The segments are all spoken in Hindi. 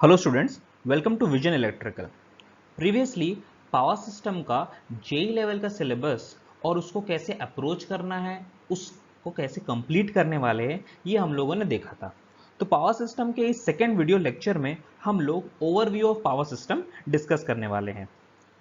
Hello students, welcome to vision electrical. Previously power system का जेई लेवल का सिलेबस और उसको कैसे अप्रोच करना है, उसको कैसे कंप्लीट करने वाले हैं, ये हम लोगों ने देखा था। तो पावर सिस्टम के इस सेकेंड वीडियो लेक्चर में हम लोग overview of power system discuss करने वाले हैं।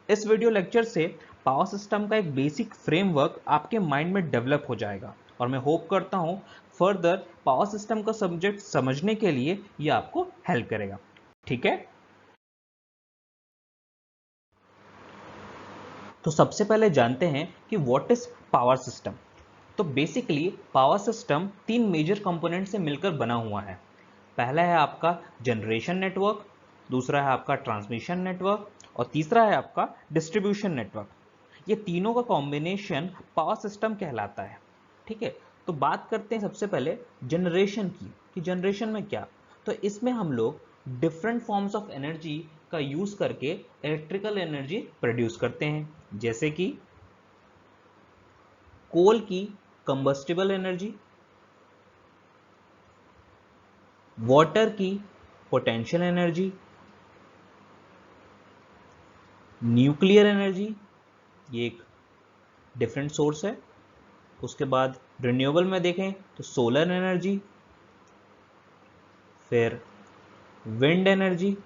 इस वीडियो लेक्चर से पावर सिस्टम का एक बेसिक फ्रेमवर्क आपके माइंड में डेवलप हो जाएगा और मैं होप करता हूँ फर्दर पावर सिस्टम का सब्जेक्ट समझने के लिए ये आपको हेल्प करेगा। ठीक है, तो सबसे पहले जानते हैं कि व्हाट इज पावर सिस्टम। तो बेसिकली पावर सिस्टम तीन मेजर कंपोनेंट से मिलकर बना हुआ है। पहला है आपका जनरेशन नेटवर्क, दूसरा है आपका ट्रांसमिशन नेटवर्क और तीसरा है आपका डिस्ट्रीब्यूशन नेटवर्क। ये तीनों का कॉम्बिनेशन पावर सिस्टम कहलाता है। ठीक है, तो बात करते हैं सबसे पहले जनरेशन की कि जनरेशन में क्या। तो इसमें हम लोग डिफरेंट फॉर्म्स ऑफ एनर्जी का यूज करके इलेक्ट्रिकल एनर्जी प्रोड्यूस करते हैं, जैसे कि कोल की कंबस्टिबल एनर्जी, वाटर की पोटेंशियल एनर्जी, न्यूक्लियर एनर्जी, ये एक डिफरेंट सोर्स है। उसके बाद रिन्यूएबल में देखें तो सोलर एनर्जी, फिर विंड एनर्जी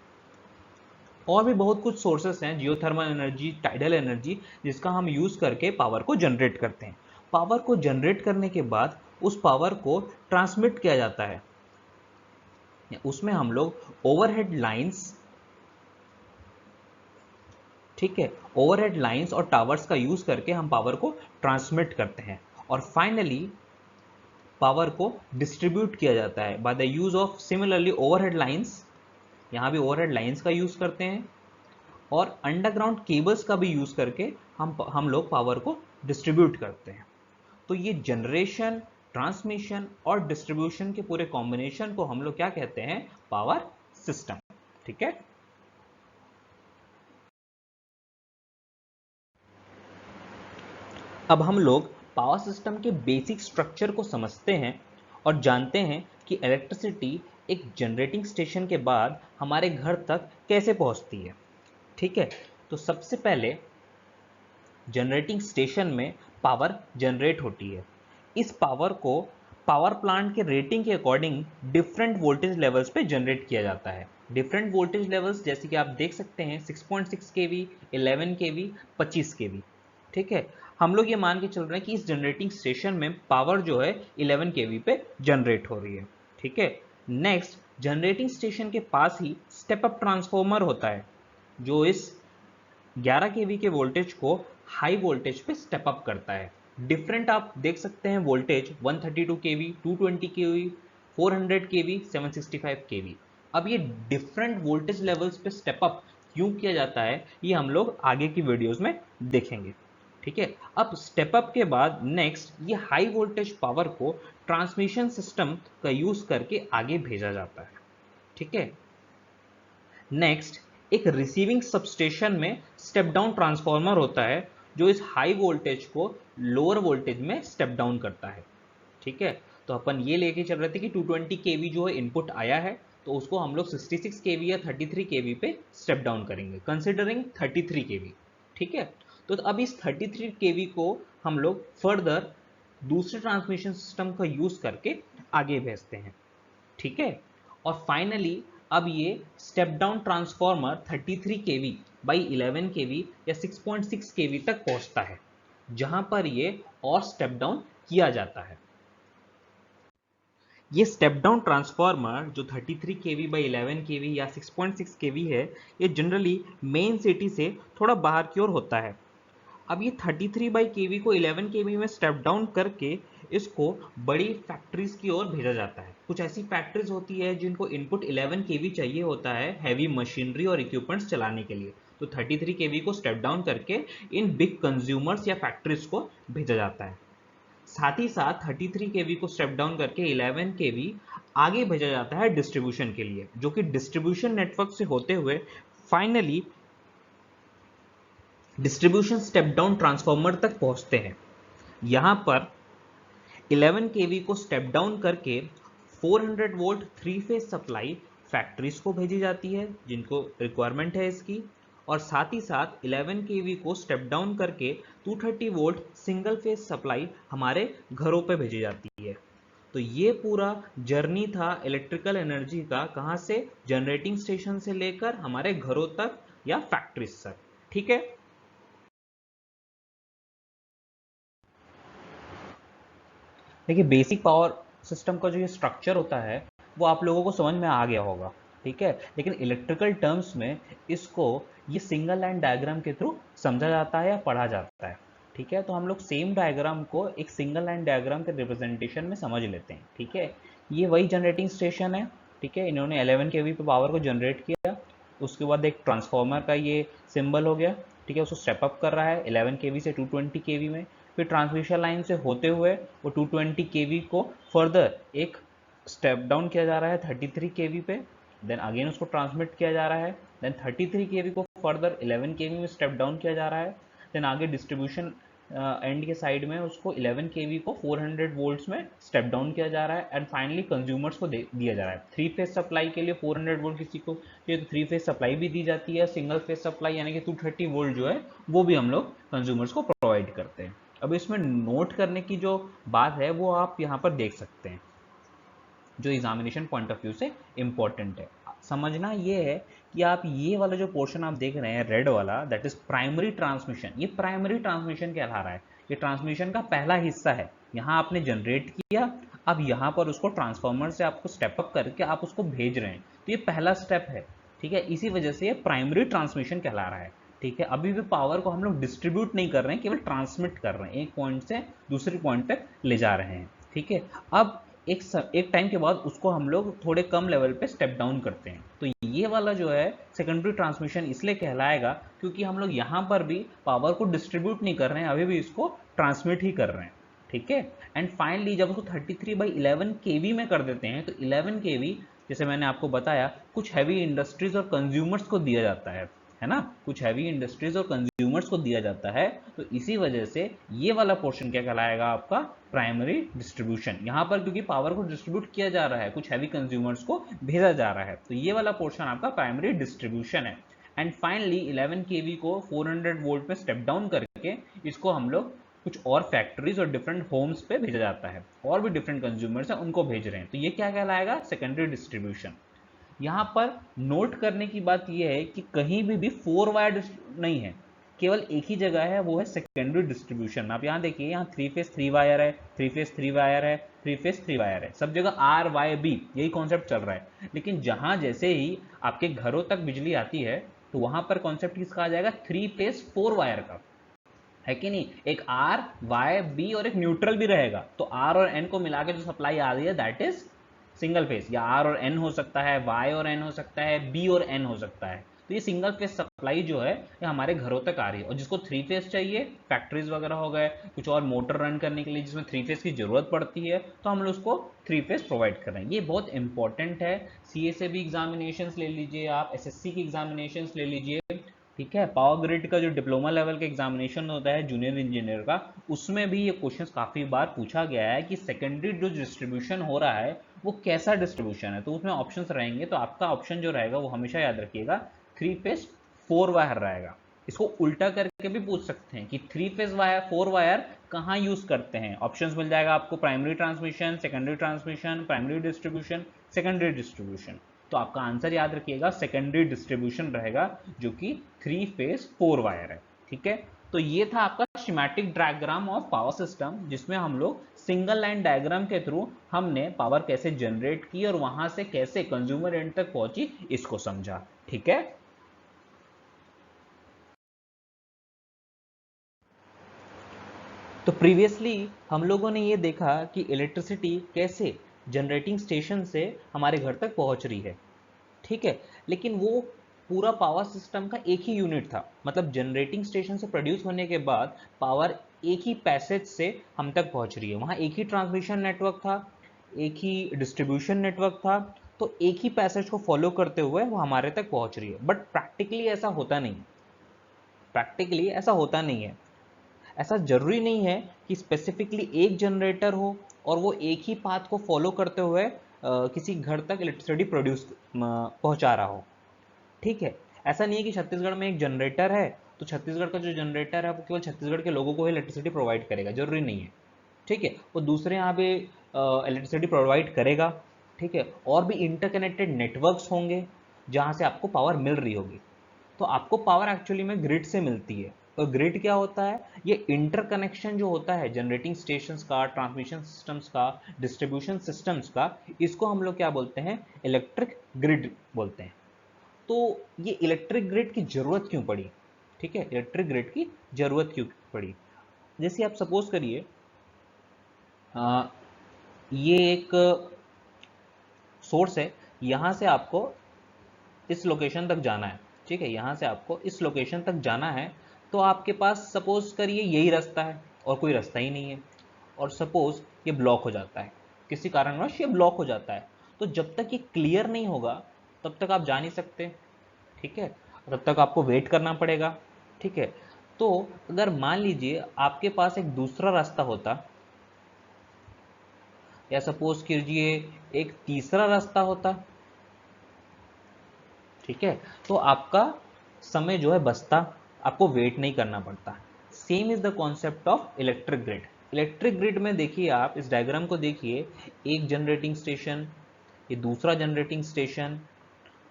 और भी बहुत कुछ सोर्सेस हैं, जियोथर्मल एनर्जी, टाइडल एनर्जी, जिसका हम यूज करके पावर को जनरेट करते हैं। पावर को जनरेट करने के बाद उस पावर को ट्रांसमिट किया जाता है। उसमें हम लोग ओवरहेड लाइंस, ठीक है, ओवरहेड लाइंस और टावर्स का यूज करके हम पावर को ट्रांसमिट करते हैं और फाइनली पावर को डिस्ट्रीब्यूट किया जाता है by the use of similarly overhead lines. यहां भी ओवरहेड लाइंस का यूज करते हैं और अंडरग्राउंड केबल्स का भी यूज करके हम लोग पावर को डिस्ट्रीब्यूट करते हैं। तो ये जनरेशन, ट्रांसमिशन और डिस्ट्रीब्यूशन के पूरे कॉम्बिनेशन को हम लोग क्या कहते हैं? Power system. ठीक है, अब हम लोग पावर सिस्टम के बेसिक स्ट्रक्चर को समझते हैं और जानते हैं कि इलेक्ट्रिसिटी एक जनरेटिंग स्टेशन के बाद हमारे घर तक कैसे पहुंचती है। ठीक है, तो सबसे पहले जनरेटिंग स्टेशन में पावर जनरेट होती है। इस पावर को पावर प्लांट के रेटिंग के अकॉर्डिंग डिफरेंट वोल्टेज लेवल्स पे जनरेट किया जाता है। डिफरेंट वोल्टेज लेवल्स जैसे कि आप देख सकते हैं 6.6 केवी, 11 केवी, 25 केवी। ठीक है, हम लोग ये मान के चल रहे हैं कि इस जनरेटिंग स्टेशन में पावर जो है 11 केवी पे जनरेट हो रही है। ठीक है, नेक्स्ट जनरेटिंग स्टेशन के पास ही स्टेप अप ट्रांसफॉर्मर होता है जो इस 11 केवी के वोल्टेज को हाई वोल्टेज पे स्टेप अप करता है। डिफरेंट आप देख सकते हैं वोल्टेज 132 केवी, 220 केवी, 400 केवी, 765 केवी। अब ये डिफरेंट वोल्टेज लेवल्स पे स्टेप अप क्यों किया जाता है, ये हम लोग आगे की वीडियोस में देखेंगे। ठीक है, अब स्टेप अप के बाद नेक्स्ट ये हाई वोल्टेज पावर को ट्रांसमिशन सिस्टम का यूज करके आगे भेजा जाता है। ठीक है, नेक्स्ट एक रिसीविंग सबस्टेशन में स्टेप डाउन ट्रांसफॉर्मर होता है जो इस हाई वोल्टेज को लोअर वोल्टेज में स्टेप डाउन करता है। ठीक है, तो अपन ये लेके चल रहे थे कि 220 केवी जो है इनपुट आया है तो उसको हम लोग 66 केवी या 33 केवी पे स्टेप डाउन करेंगे, कंसिडरिंग 33 केवी। ठीक है, तो अब इस 33 केवी को हम लोग फर्दर दूसरे ट्रांसमिशन सिस्टम का यूज करके आगे भेजते हैं। ठीक है, और फाइनली अब ये step down transformer 33 KV by 11 KV या 6.6 केवी तक पहुंचता है जहां पर ये और स्टेप डाउन किया जाता है। ये स्टेप डाउन ट्रांसफॉर्मर जो 33 केवी बाई 11 केवी या 6.6 केवी है, ये जनरली मेन सिटी से थोड़ा बाहर की ओर होता है। अब ये 33 बाई केवी को 11 केवी में स्टेप डाउन करके इसको बड़ी फैक्ट्रीज की ओर भेजा जाता है। कुछ ऐसी फैक्ट्रीज होती है जिनको इनपुट 11 केवी चाहिए होता है हैवी मशीनरी और इक्विपमेंट्स चलाने के लिए, तो 33 केवी को स्टेप डाउन करके इन बिग कंज्यूमर्स या फैक्ट्रीज को भेजा जाता है। साथ ही साथ 33 केवी को स्टेप डाउन करके 11 केवी आगे भेजा जाता है डिस्ट्रीब्यूशन के लिए, जो कि डिस्ट्रीब्यूशन नेटवर्क से होते हुए finally distribution step down transformer तक पहुंचते हैं। यहां पर 11 केवी को स्टेप डाउन करके 400 वोल्ट 3 फेज सप्लाई फैक्ट्रीज को भेजी जाती है जिनको रिक्वायरमेंट है इसकी, और साथ ही साथ 11 केवी को स्टेप डाउन करके 230 वोल्ट सिंगल फेज सप्लाई हमारे घरों पे भेजी जाती है। तो ये पूरा जर्नी था इलेक्ट्रिकल एनर्जी का, कहाँ से, जनरेटिंग स्टेशन से लेकर हमारे घरों तक या फैक्ट्रीज तक। ठीक है, देखिए बेसिक पावर सिस्टम का जो ये स्ट्रक्चर होता है वो आप लोगों को समझ में आ गया होगा। ठीक है, लेकिन इलेक्ट्रिकल टर्म्स में इसको ये सिंगल लाइन डायग्राम के थ्रू समझा जाता है या पढ़ा जाता है। ठीक है, तो हम लोग सेम डायग्राम को एक सिंगल लाइन डायग्राम के रिप्रेजेंटेशन में समझ लेते हैं। ठीक है, ये वही जनरेटिंग स्टेशन है। ठीक है, इन्होंने 11 केवी पे पावर को जनरेट किया, उसके बाद एक ट्रांसफार्मर का ये सिंबल हो गया। ठीक है, उसको स्टेप अप कर रहा है 11 केवी से 220 केवी में, फिर ट्रांसमिशन लाइन से होते हुए वो 220 केवी को फर्दर एक स्टेप डाउन किया जा रहा है 33 केवी पे, देन अगेन उसको ट्रांसमिट किया जा रहा है, देन 33 केवी को फर्दर 11 केवी में स्टेप डाउन किया जा रहा है, देन आगे डिस्ट्रीब्यूशन एंड के साइड में उसको 11 केवी को 400 वोल्ट्स में स्टेप डाउन किया जा रहा है, एंड फाइनली कंज्यूमर्स को दिया जा रहा है। थ्री फेज सप्लाई के लिए 400 वोल्ट किसी को चाहिए तो थ्री फेज सप्लाई भी दी जाती है, सिंगल फेज सप्लाई यानी कि 230 वोल्ट जो है वो भी हम लोग कंज्यूमर्स को प्रोवाइड करते हैं। अब इसमें नोट करने की जो बात है वो आप यहाँ पर देख सकते हैं, जो एग्जामिनेशन पॉइंट ऑफ व्यू से इंपॉर्टेंट है। समझना ये है कि आप ये वाला जो पोर्शन आप देख रहे हैं रेड वाला, दैट इज प्राइमरी ट्रांसमिशन। ये प्राइमरी ट्रांसमिशन कहला रहा है, ये ट्रांसमिशन का पहला हिस्सा है। यहाँ आपने जनरेट किया, अब यहाँ पर उसको ट्रांसफार्मर से आपको स्टेप अप करके आप उसको भेज रहे हैं, तो ये पहला स्टेप है। ठीक है, इसी वजह से ये प्राइमरी ट्रांसमिशन कहला रहा है। ठीक है, अभी भी पावर को हम लोग डिस्ट्रीब्यूट नहीं कर रहे हैं, केवल ट्रांसमिट कर रहे हैं, एक पॉइंट से दूसरे पॉइंट तक ले जा रहे हैं। ठीक है, अब एक टाइम के बाद उसको हम लोग थोड़े कम लेवल पे स्टेप डाउन करते हैं। तो ये वाला जो है सेकेंडरी ट्रांसमिशन इसलिए कहलाएगा क्योंकि हम लोग यहाँ पर भी पावर को डिस्ट्रीब्यूट नहीं कर रहे हैं, अभी भी इसको ट्रांसमिट ही कर रहे हैं। ठीक है, एंड फाइनली जब उसको 33/11 केवी में कर देते हैं तो 11 केवी जैसे मैंने आपको बताया कुछ हैवी इंडस्ट्रीज और कंज्यूमर्स को दिया जाता है ना, कुछ हैवी इंडस्ट्रीज और कंज्यूमर्स को दिया जाता है। तो इसी वजह से ये वाला पोर्शन क्या कहलाएगा आपका, प्राइमरी डिस्ट्रीब्यूशन। यहाँ पर क्योंकि पावर को डिस्ट्रीब्यूट किया जा रहा है, कुछ हैवी कंज्यूमर्स को भेजा जा रहा है, तो ये वाला पोर्शन आपका प्राइमरी डिस्ट्रीब्यूशन है। एंड फाइनली 11 केवी को 400 वोल्ट में स्टेप डाउन करके इसको हम लोग कुछ और फैक्ट्रीज और डिफरेंट होम्स पे भेजा जाता है, और भी डिफरेंट कंज्यूमर्स हैं उनको भेज रहे हैं, तो ये क्या कहलाएगा, सेकेंडरी डिस्ट्रीब्यूशन। यहाँ पर नोट करने की बात यह है कि कहीं भी 4 वायर नहीं है, केवल एक ही जगह है, वो है सेकेंडरी डिस्ट्रीब्यूशन। आप यहाँ देखिए, यहाँ 3 फेज 3 वायर है, 3 फेज 3 वायर है, 3 फेज 3 वायर है, सब जगह आर वाई बी यही कॉन्सेप्ट चल रहा है। लेकिन जहां जैसे ही आपके घरों तक बिजली आती है तो वहां पर कॉन्सेप्ट किसका आ जाएगा, 3 फेज 4 वायर का, है कि नहीं। एक आर वाई बी और एक न्यूट्रल भी रहेगा, तो आर और एन को मिला के जो सप्लाई आ रही है दैट इज सिंगल फेज, या आर और एन हो सकता है, वाई और एन हो सकता है, बी और एन हो सकता है। तो ये सिंगल फेज सप्लाई जो है ये हमारे घरों तक आ रही है। और जिसको 3 फेज चाहिए, फैक्ट्रीज वगैरह हो गए, कुछ और मोटर रन करने के लिए जिसमें 3 फेज की जरूरत पड़ती है, तो हम लोग उसको 3 फेज प्रोवाइड कर रहे हैं। ये बहुत इंपॉर्टेंट है। सीए से भी एग्जामिनेशन ले लीजिए आप, एसएससी की एग्जामिनेशन ले लीजिए। ठीक है, पावर ग्रिड का जो डिप्लोमा लेवल का एग्जामिनेशन होता है जूनियर इंजीनियर का, उसमें भी ये क्वेश्चंस काफी बार पूछा गया है कि सेकेंडरी जो डिस्ट्रीब्यूशन हो रहा है वो कैसा डिस्ट्रीब्यूशन है। तो उसमें ऑप्शंस रहेंगे, तो आपका ऑप्शन जो रहेगा वो हमेशा याद रखिएगा 3 फेज 4 वायर रहेगा। इसको उल्टा करके भी पूछ सकते हैं कि 3 फेज वायर 4 वायर कहाँ यूज करते हैं। ऑप्शंस मिल जाएगा आपको, primary transmission, secondary transmission, primary distribution, secondary distribution. तो आपका आंसर याद रखिएगा सेकेंडरी डिस्ट्रीब्यूशन रहेगा, जो कि 3 फेज 4 वायर है। ठीक है, तो ये था आपका schematic diagram of power system, जिसमें हम लोग सिंगल लाइन डायग्राम के थ्रू हमने पावर कैसे जनरेट की और वहां से कैसे कंज्यूमर एंड तक पहुंची इसको समझा। ठीक है, तो प्रीवियसली हम लोगों ने ये देखा कि इलेक्ट्रिसिटी कैसे जनरेटिंग स्टेशन से हमारे घर तक पहुंच रही है। ठीक है, लेकिन वो पूरा पावर सिस्टम का एक ही यूनिट था, मतलब जनरेटिंग स्टेशन से प्रोड्यूस होने के बाद पावर एक ही पैसेज से हम तक पहुंच रही है। वहां एक ही ट्रांसमिशन नेटवर्क था, एक ही डिस्ट्रीब्यूशन नेटवर्क था, तो एक ही पैसेज को फॉलो करते हुए वो हमारे तक पहुंच रही है। बट प्रैक्टिकली ऐसा होता नहीं, प्रैक्टिकली ऐसा होता नहीं है। ऐसा जरूरी नहीं है कि स्पेसिफिकली एक जनरेटर हो और वो एक ही पाथ को फॉलो करते हुए किसी घर तक इलेक्ट्रिसिटी प्रोड्यूस पहुंचा रहा हो। ठीक है, ऐसा नहीं है कि छत्तीसगढ़ में एक जनरेटर है तो छत्तीसगढ़ का जो जनरेटर है वो केवल छत्तीसगढ़ के लोगों को ही इलेक्ट्रिसिटी प्रोवाइड करेगा, जरूरी नहीं है। ठीक है, वो दूसरे यहाँ पे इलेक्ट्रिसिटी प्रोवाइड करेगा। ठीक है, और भी इंटरकनेक्टेड नेटवर्क्स होंगे जहाँ से आपको पावर मिल रही होगी। तो आपको पावर एक्चुअली में ग्रिड से मिलती है। और ग्रिड क्या होता है? ये इंटरकनेक्शन जो होता है जनरेटिंग स्टेशंस का, ट्रांसमिशन सिस्टम्स का, डिस्ट्रीब्यूशन सिस्टम्स का, इसको हम लोग क्या बोलते हैं? इलेक्ट्रिक ग्रिड बोलते हैं। तो ये इलेक्ट्रिक ग्रिड की जरूरत क्यों पड़ी? ठीक है, इलेक्ट्रिक ग्रिड की जरूरत क्यों पड़ी? जैसे आप सपोज करिए ये एक सोर्स है, यहां से आपको इस लोकेशन तक जाना है। ठीक है, यहां से आपको इस लोकेशन तक जाना है। तो आपके पास सपोज करिए यही रास्ता है और कोई रास्ता ही नहीं है, और सपोज ये ब्लॉक हो जाता है, किसी कारणवश ये ब्लॉक हो जाता है। तो जब तक ये क्लियर नहीं होगा तब तक आप जा नहीं सकते। ठीक है, तब तक आपको वेट करना पड़ेगा। ठीक है, तो अगर मान लीजिए आपके पास एक दूसरा रास्ता होता, या सपोज कीजिए एक तीसरा रास्ता होता, ठीक है, तो आपका समय जो है बचता, आपको वेट नहीं करना पड़ता। Same is the concept of electric grid. Electric grid में देखिए, आप इस डायग्राम को देखिए, एक जनरेटिंग स्टेशन, ये दूसरा जनरेटिंग स्टेशन,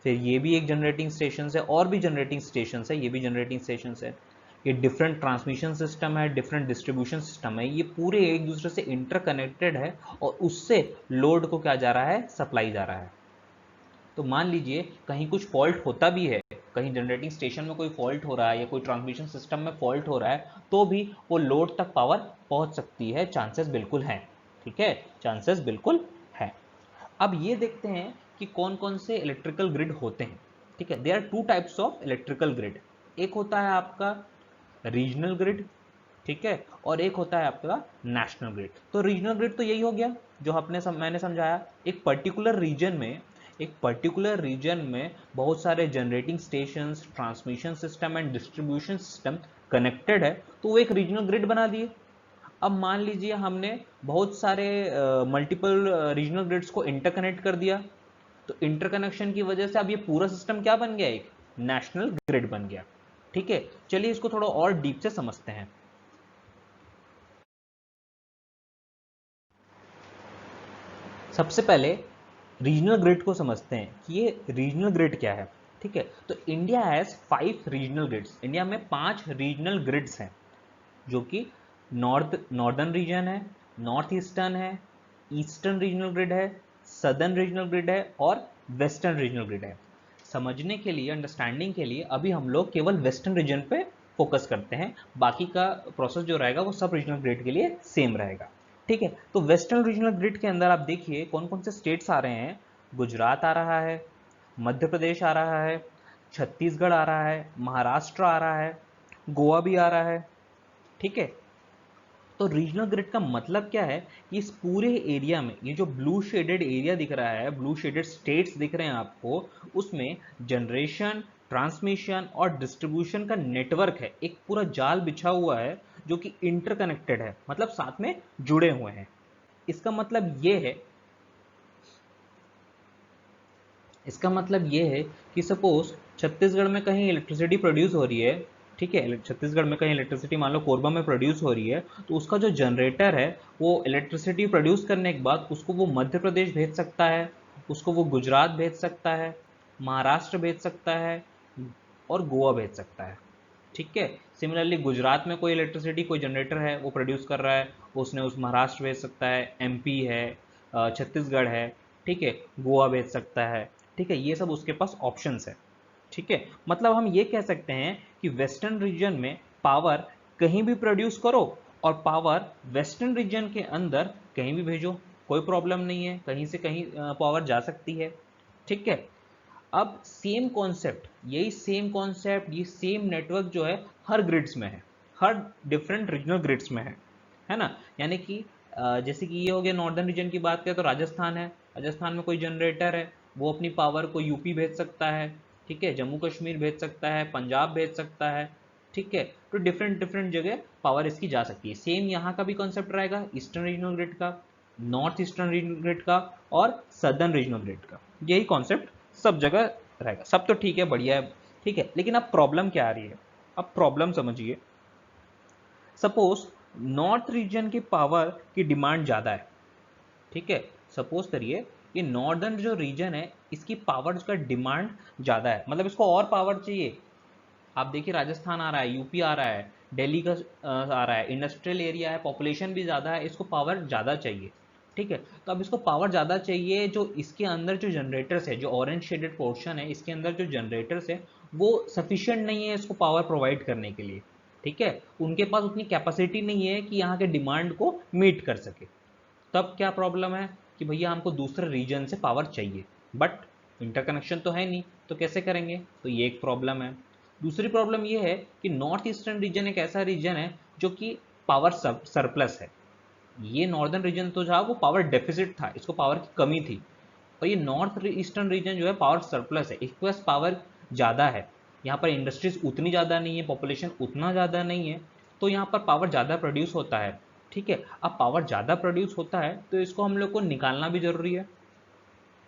फिर ये भी एक जनरेटिंग स्टेशन है, और भी जनरेटिंग स्टेशन है, ये भी जनरेटिंग स्टेशन है। ये डिफरेंट ट्रांसमिशन सिस्टम है, डिफरेंट डिस्ट्रीब्यूशन सिस्टम है, ये पूरे एक दूसरे से इंटरकनेक्टेड है, और उससे लोड को क्या जा रहा है? सप्लाई जा रहा है। तो मान लीजिए कहीं कुछ फॉल्ट होता भी है, कहीं जनरेटिंग स्टेशन में कोई फॉल्ट हो रहा है या कोई ट्रांसमिशन सिस्टम में फॉल्ट हो रहा है, तो भी वो लोड तक पावर पहुंच सकती है, चांसेस बिल्कुल हैं। ठीक है, चांसेस बिल्कुल है। अब ये देखते हैं कि कौन कौन से इलेक्ट्रिकल ग्रिड होते हैं। ठीक है, there are two types of electrical grid. एक होता है आपका रीजनल ग्रिड, ठीक है, और एक होता है आपका नेशनल ग्रिड। तो रीजनल ग्रिड तो यही हो गया जो मैंने समझाया, एक पर्टिकुलर रीजन में बहुत सारे generating stations, transmission system and distribution system connected है, तो वो एक रीजनल ग्रिड बना दिए। अब मान लीजिए हमने बहुत सारे मल्टीपल रीजनल ग्रिड्स को इंटरकनेक्ट कर दिया, तो इंटरकनेक्शन की वजह से अब ये पूरा सिस्टम क्या बन गया? एक नेशनल ग्रिड बन गया। ठीक है, चलिए इसको थोड़ा और डीप से समझते हैं। सबसे पहले रीजनल ग्रिड को समझते हैं कि ये रीजनल ग्रिड क्या है। ठीक है, तो India has 5 regional grids. India में 5 रीजनल ग्रिड्स हैं, जो कि नॉर्दर्न रीजन है, नॉर्थ ईस्टर्न है, ईस्टर्न रीजनल ग्रिड है, सदर्न रीजनल ग्रिड है, और वेस्टर्न रीजनल ग्रिड है। समझने के लिए, अंडरस्टैंडिंग के लिए अभी हम लोग केवल वेस्टर्न रीजन पे फोकस करते हैं, बाकी का प्रोसेस जो रहेगा वो सब रीजनल ग्रिड के लिए सेम रहेगा। ठीक है, तो वेस्टर्न रीजनल ग्रिड के अंदर आप देखिए कौन कौन से स्टेट्स आ रहे हैं। गुजरात आ रहा है, मध्य प्रदेश आ रहा है, छत्तीसगढ़ आ रहा है, महाराष्ट्र आ रहा है, गोवा भी आ रहा है। ठीक है, तो रीजनल ग्रिड का मतलब क्या है? कि इस पूरे एरिया में ये जो ब्लू शेडेड एरिया दिख रहा है, ब्लू शेडेड स्टेट्स दिख रहे हैं आपको, उसमें जनरेशन, ट्रांसमिशन और डिस्ट्रीब्यूशन का नेटवर्क है, एक पूरा जाल बिछा हुआ है जो कि इंटरकनेक्टेड है, मतलब साथ में जुड़े हुए हैं। इसका मतलब ये है इसका मतलब ये है कि सपोज छत्तीसगढ़ में कहीं इलेक्ट्रिसिटी प्रोड्यूस हो रही है। ठीक है, छत्तीसगढ़ में कहीं इलेक्ट्रिसिटी मान लो कोरबा में प्रोड्यूस हो रही है, तो उसका जो जनरेटर है वो इलेक्ट्रिसिटी प्रोड्यूस करने के बाद उसको वो मध्य प्रदेश भेज सकता है, उसको वो गुजरात भेज सकता है, महाराष्ट्र भेज सकता है, और गोवा भेज सकता है। ठीक है, सिमिलरली गुजरात में कोई इलेक्ट्रिसिटी, कोई जनरेटर है वो प्रोड्यूस कर रहा है, उसने उस महाराष्ट्र भेज सकता है, एमपी है, छत्तीसगढ़ है, ठीक है, गोवा भेज सकता है। ठीक है, ये सब उसके पास ऑप्शंस है। ठीक है, मतलब हम ये कह सकते हैं कि वेस्टर्न रीजन में पावर कहीं भी प्रोड्यूस करो, और पावर वेस्टर्न रीजन के अंदर कहीं भी भेजो, कोई प्रॉब्लम नहीं है, कहीं से कहीं पावर जा सकती है। ठीक है, अब सेम कॉन्सेप्ट, यही सेम कॉन्सेप्ट, ये सेम नेटवर्क जो है हर ग्रिड्स में है, हर डिफरेंट रीजनल ग्रिड्स में है ना। यानी कि जैसे कि ये हो गया नॉर्दर्न रीजन की बात करें तो राजस्थान है, राजस्थान में कोई जनरेटर है, वो अपनी पावर को यूपी भेज सकता है। ठीक है, जम्मू कश्मीर भेज सकता है, पंजाब भेज सकता है। ठीक है, तो डिफरेंट डिफरेंट जगह पावर इसकी जा सकती है। सेम यहाँ का भी कॉन्सेप्ट रहेगा ईस्टर्न रीजनल ग्रिड का। नॉर्थ ईस्टर्न रीजनल ग्रिड का और सदर्न रीजनल ग्रिड का। यही कॉन्सेप्ट सब जगह रहेगा। सब तो ठीक है, बढ़िया है, ठीक है, लेकिन अब प्रॉब्लम क्या आ रही है? अब प्रॉब्लम समझिए। सपोज नॉर्थ रीजन की पावर की डिमांड ज़्यादा है, ठीक है, सपोज करिए ये नॉर्दर्न जो रीजन है इसकी पावर का डिमांड ज़्यादा है, मतलब इसको और पावर चाहिए। आप देखिए राजस्थान आ रहा है, यूपी आ रहा है, दिल्ली का आ रहा है, इंडस्ट्रियल एरिया है, पॉपुलेशन भी ज़्यादा है, इसको पावर ज़्यादा चाहिए, ठीक है। तो अब इसको पावर ज़्यादा चाहिए, जो इसके अंदर जो जनरेटर्स है, जो ऑरेंज शेडेड पोर्शन है इसके अंदर जो जनरेटर्स है वो सफिशिएंट नहीं है इसको पावर प्रोवाइड करने के लिए, ठीक है। उनके पास उतनी कैपेसिटी नहीं है कि यहाँ के डिमांड को मीट कर सके। तब क्या प्रॉब्लम है कि भैया हमको दूसरे रीजन से पावर चाहिए, बट इंटरकनेक्शन तो है नहीं, तो कैसे करेंगे? तो ये एक प्रॉब्लम है। दूसरी प्रॉब्लम ये है कि नॉर्थ ईस्टर्न रीजन एक ऐसा रीजन है जो कि पावर सरप्लस है। ये नॉर्दर्न रीजन तो जहाँ वो पावर डेफिसिट था, इसको पावर की कमी थी, और ये नॉर्थ ईस्टर्न रीजन जो है पावर सरप्लस है, इसके पास पावर ज़्यादा है। यहाँ पर इंडस्ट्रीज उतनी ज़्यादा नहीं है, पॉपुलेशन उतना ज़्यादा नहीं है, तो यहाँ पर पावर ज़्यादा प्रोड्यूस होता है, ठीक है। अब पावर ज़्यादा प्रोड्यूस होता है तो इसको हम लोग को निकालना भी ज़रूरी है,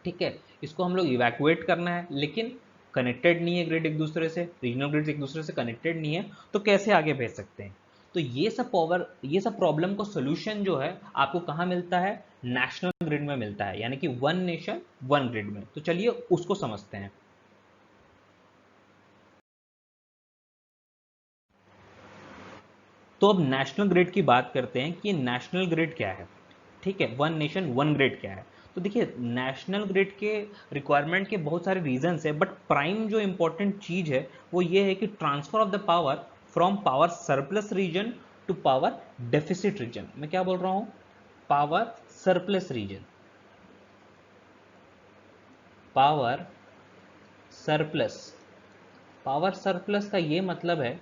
ठीक है। इसको हम लोग इवैक्यूएट करना है, लेकिन कनेक्टेड नहीं है ग्रिड एक दूसरे से, रीजनल ग्रिड एक दूसरे से कनेक्टेड नहीं है, तो कैसे आगे भेज सकते हैं? तो ये सब प्रॉब्लम को सोल्यूशन जो है आपको कहाँ मिलता है? नेशनल ग्रिड में मिलता है, यानी कि वन नेशन वन ग्रिड में। तो चलिए उसको समझते हैं। तो अब नेशनल ग्रिड की बात करते हैं कि नेशनल ग्रिड क्या है, ठीक है, वन नेशन वन ग्रिड क्या है। तो देखिए नेशनल ग्रिड के रिक्वायरमेंट के बहुत सारे रीजंस है, बट प्राइम जो इंपॉर्टेंट चीज है वो ये है कि transfer of the power from power surplus region to power deficit region. मैं क्या बोल रहा हूँ? Power surplus region, power surplus. Power surplus का ये मतलब है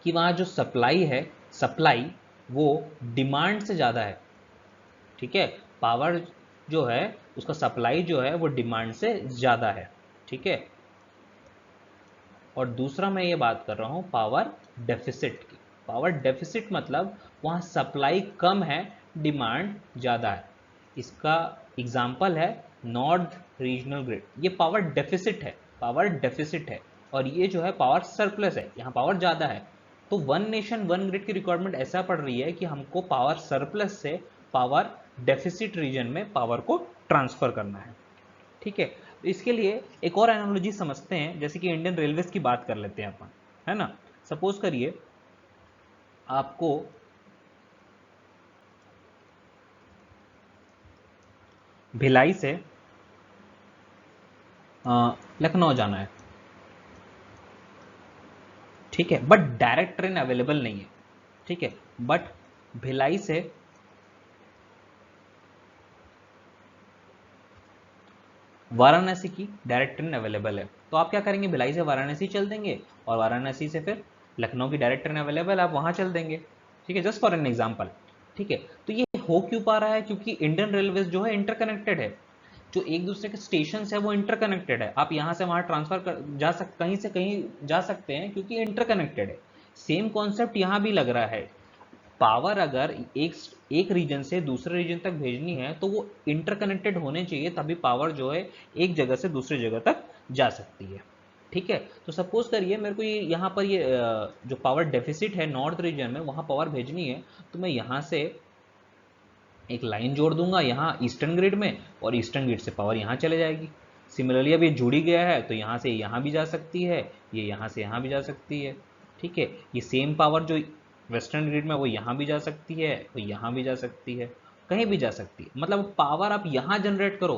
कि वहाँ जो सप्लाई है, सप्लाई वो डिमांड से ज़्यादा है, ठीक है। पावर जो है उसका सप्लाई जो है वो डिमांड से ज़्यादा है, ठीक है। और दूसरा मैं ये बात कर रहा हूँ पावर डेफिसिट की। पावर डेफिसिट मतलब वहाँ सप्लाई कम है, डिमांड ज़्यादा है। इसका एग्जाम्पल है नॉर्थ रीजनल ग्रिड, ये पावर डेफिसिट है, पावर डेफिसिट है। और ये जो है पावर सरप्लस है, यहाँ पावर ज़्यादा है। तो वन नेशन वन ग्रिड की रिक्वायरमेंट ऐसा पड़ रही है कि हमको पावर सरप्लस से पावर डेफिसिट रीजन में पावर को ट्रांसफर करना है, ठीक है। तो इसके लिए एक और एनालॉजी समझते हैं, जैसे कि इंडियन रेलवेज की बात कर लेते हैं अपन, है ना। सपोज करिए आपको भिलाई से लखनऊ जाना है, ठीक है, बट डायरेक्ट ट्रेन अवेलेबल नहीं है, ठीक है। बट भिलाई से वाराणसी की डायरेक्ट ट्रेन अवेलेबल है, तो आप क्या करेंगे? भिलाई से वाराणसी चल देंगे, और वाराणसी से फिर लखनऊ की डायरेक्ट ट्रेन अवेलेबल है, आप वहां चल देंगे, ठीक है, जस्ट फॉर एन एग्जाम्पल, ठीक है। तो ये हो क्यों पा रहा है? क्योंकि इंडियन रेलवेज जो है इंटरकनेक्टेड है, जो एक दूसरे के स्टेशन है वो इंटरकनेक्टेड है। आप यहाँ से वहाँ ट्रांसफर कर कहीं से कहीं जा सकते हैं क्योंकि इंटरकनेक्टेड है। सेम कॉन्सेप्ट यहाँ भी लग रहा है। पावर अगर एक रीजन से दूसरे रीजन तक भेजनी है तो वो इंटरकनेक्टेड होने चाहिए, तभी पावर जो है एक जगह से दूसरी जगह तक जा सकती है, ठीक है। तो सपोज करिए मेरे को ये यहाँ पर ये जो पावर डेफिसिट है नॉर्थ रीजन में, वहाँ पावर भेजनी है, तो मैं यहाँ से एक लाइन जोड़ दूंगा यहाँ ईस्टर्न ग्रिड में, और ईस्टर्न ग्रिड से पावर यहाँ चले जाएगी। सिमिलरली अब ये जुड़ी गया है तो यहाँ से यहाँ भी जा सकती है, ये यहाँ से यहाँ भी जा सकती है, ठीक है। ये सेम पावर जो वेस्टर्न ग्रिड में वो यहाँ भी जा सकती है, वो यहाँ भी जा सकती है, कहीं भी जा सकती है। मतलब पावर आप यहाँ जनरेट करो,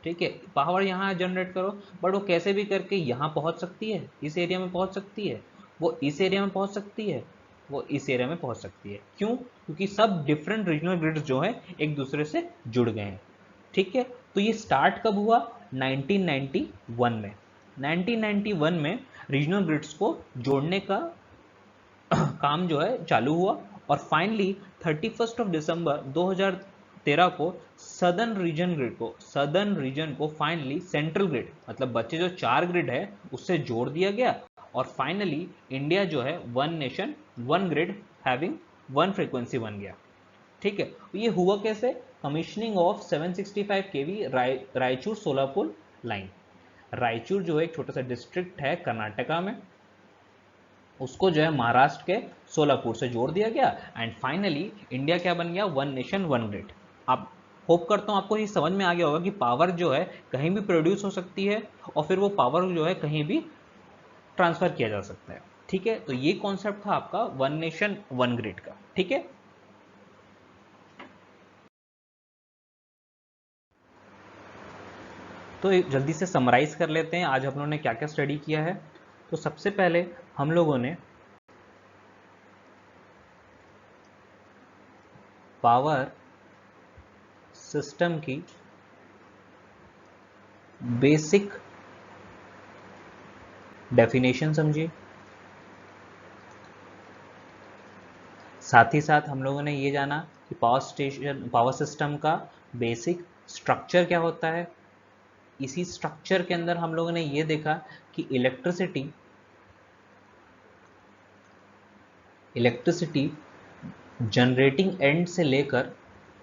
ठीक है, पावर यहाँ जनरेट करो, बट वो कैसे भी करके यहाँ पहुँच सकती है, इस एरिया में पहुँच सकती है, वो इस एरिया में पहुँच सकती है, वो इस एरिया में पहुँच सकती है। क्यों? क्योंकि सब डिफरेंट रीजनल ग्रिड्स जो हैं एक दूसरे से जुड़ गए हैं, ठीक है। तो ये स्टार्ट कब हुआ? 1991 में। 1991 में रीजनल ग्रिड्स को जोड़ने का काम जो है चालू हुआ, और फाइनली 31 दिसंबर 2013 को सदर्न रीजन को फाइनली सेंट्रल ग्रिड, मतलब बच्चे जो 4 ग्रिड है उससे जोड़ दिया गया, और फाइनली इंडिया जो है one nation one grid having one frequency बन गया, ठीक है, ये हुआ कैसे? Commissioning of 765 KV Raichur Solapur line. Raichur जो है एक छोटा सा डिस्ट्रिक्ट है कर्नाटका में, उसको जो है महाराष्ट्र के सोलापुर से जोड़ दिया गया एंड फाइनली इंडिया क्या बन गया? One nation one grid. आप होप करता हूँ आपको ये समझ में आ गया होगा कि पावर जो है कहीं भी प्रोड्यूस हो सकती है और फिर वो पावर जो है कहीं भी ट्रांसफर किया जा सकता है। ठीक है, तो ये कॉन्सेप्ट था आपका वन नेशन वन ग्रिड का। ठीक है, तो जल्दी से समराइज कर लेते हैं आज हम लोगों ने क्या क्या स्टडी किया है। तो सबसे पहले हम लोगों ने पावर सिस्टम की बेसिक डेफिनेशन समझी, साथ ही साथ हम लोगों ने ये जाना कि पावर सिस्टम का बेसिक स्ट्रक्चर क्या होता है। इसी स्ट्रक्चर के अंदर हम लोगों ने ये देखा कि इलेक्ट्रिसिटी जनरेटिंग एंड से लेकर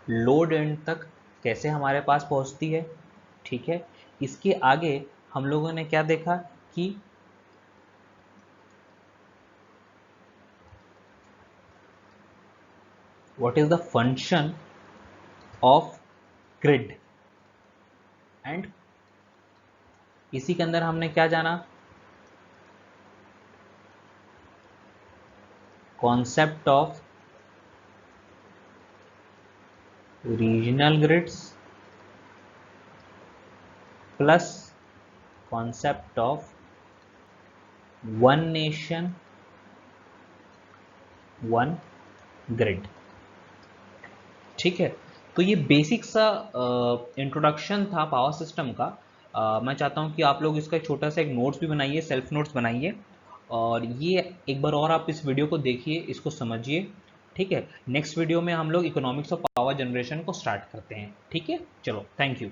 लोड एंड तक कैसे हमारे पास पहुंचती है। ठीक है, इसके आगे हम लोगों ने क्या देखा कि what is the function of grid and इसी के अंदर हमने क्या जाना? Concept of regional grids plus concept of one nation one grid. ठीक है, तो ये बेसिक सा इंट्रोडक्शन था पावर सिस्टम का। मैं चाहता हूँ कि आप लोग इसका एक छोटा सा एक नोट्स भी बनाइए, सेल्फ नोट्स बनाइए और ये एक बार और आप इस वीडियो को देखिए, इसको समझिए। ठीक है, नेक्स्ट वीडियो में हम लोग इकोनॉमिक्स ऑफ पावर जनरेशन को स्टार्ट करते हैं। ठीक है, चलो, थैंक यू।